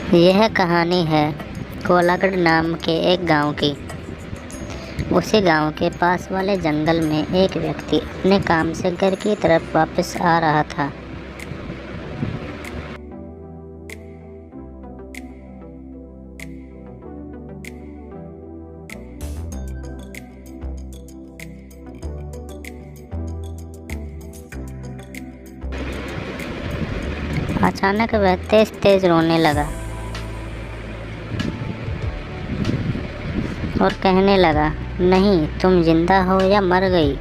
यह कहानी है कोलागढ़ नाम के एक गांव की। उसी गांव के पास वाले जंगल में एक व्यक्ति अपने काम से घर की तरफ वापस आ रहा था। अचानक वह तेज तेज रोने लगा और कहने लगा, नहीं, तुम जिंदा हो या मर गई।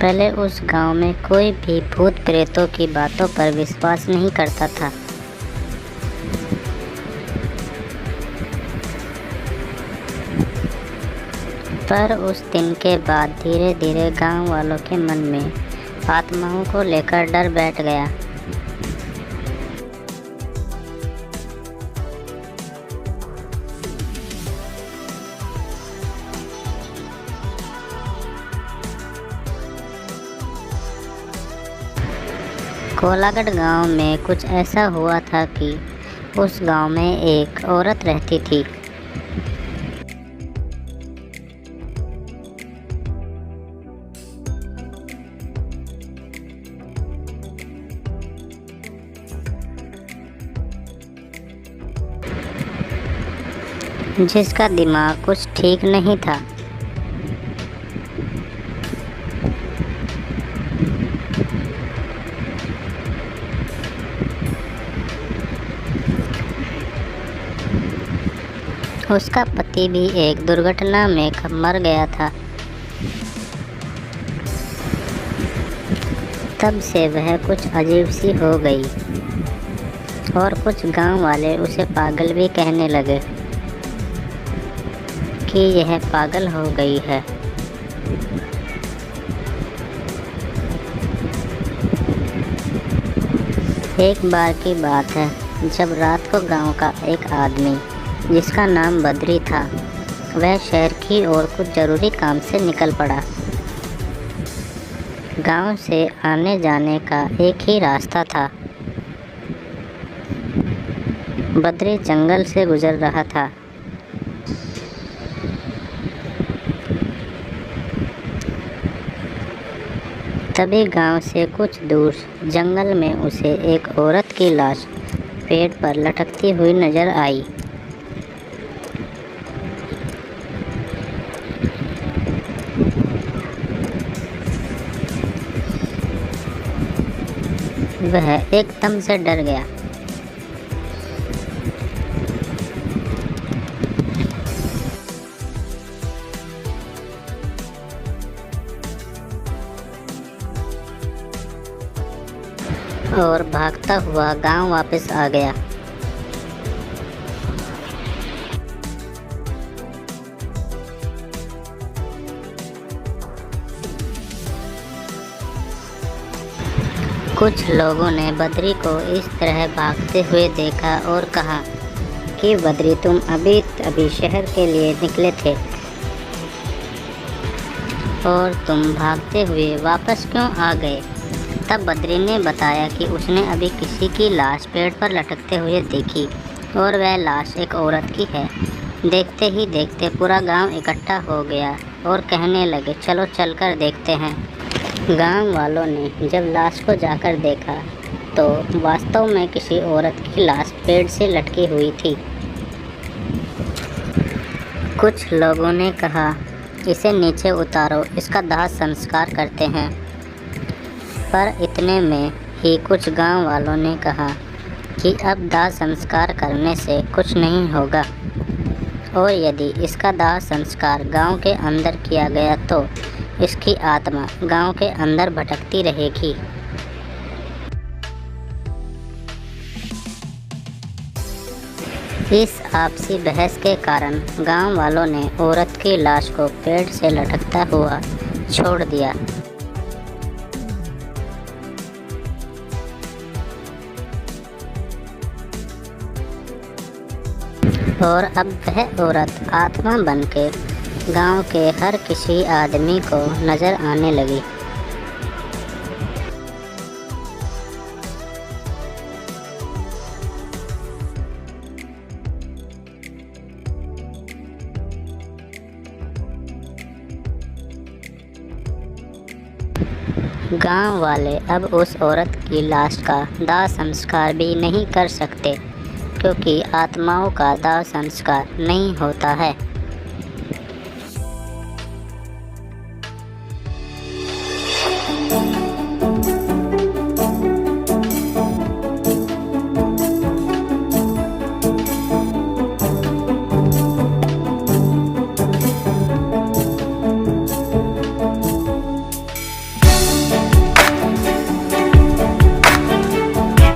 पहले उस गांव में कोई भी भूत प्रेतों की बातों पर विश्वास नहीं करता था। पर उस दिन के बाद धीरे धीरे गांव वालों के मन में आत्माओं को लेकर डर बैठ गया। कोलागढ़ गांव में कुछ ऐसा हुआ था कि उस गांव में एक औरत रहती थी। जिसका दिमाग कुछ ठीक नहीं था। उसका पति भी एक दुर्घटना में मर गया था। तब से वह कुछ अजीब सी हो गई और कुछ गांव वाले उसे पागल भी कहने लगे कि यह पागल हो गई है। एक बार की बात है, जब रात को गांव का एक आदमी जिसका नाम बद्री था, वह शहर की ओर कुछ जरूरी काम से निकल पड़ा। गांव से आने जाने का एक ही रास्ता था। बद्री जंगल से गुजर रहा था। तभी गांव से कुछ दूर जंगल में उसे एक औरत की लाश पेड़ पर लटकती हुई नजर आई। वह एकदम से डर गया। और भागता हुआ गांव वापस आ गया। कुछ लोगों ने बद्री को इस तरह भागते हुए देखा और कहा कि बद्री, तुम अभी शहर के लिए निकले थे और तुम भागते हुए वापस क्यों आ गए? तब बद्री ने बताया कि उसने अभी किसी की लाश पेड़ पर लटकते हुए देखी और वह लाश एक औरत की है। देखते ही देखते पूरा गांव इकट्ठा हो गया और कहने लगे, चलो चलकर देखते हैं। गांव वालों ने जब लाश को जाकर देखा तो वास्तव में किसी औरत की लाश पेड़ से लटकी हुई थी। कुछ लोगों ने कहा, इसे नीचे उतारो, इसका दाह संस्कार करते हैं। पर इतने में ही कुछ गांव वालों ने कहा कि अब दाह संस्कार करने से कुछ नहीं होगा और यदि इसका दाह संस्कार गांव के अंदर किया गया तो इसकी आत्मा गांव के अंदर भटकती रहेगी। इस आपसी बहस के कारण गांव वालों ने औरत की लाश को पेड़ से लटकता हुआ छोड़ दिया। और अब वह औरत आत्मा बनके गांव के हर किसी आदमी को नज़र आने लगी। गांव वाले अब उस औरत की लाश का दाह संस्कार भी नहीं कर सकते, क्योंकि आत्माओं का दाह संस्कार नहीं होता है।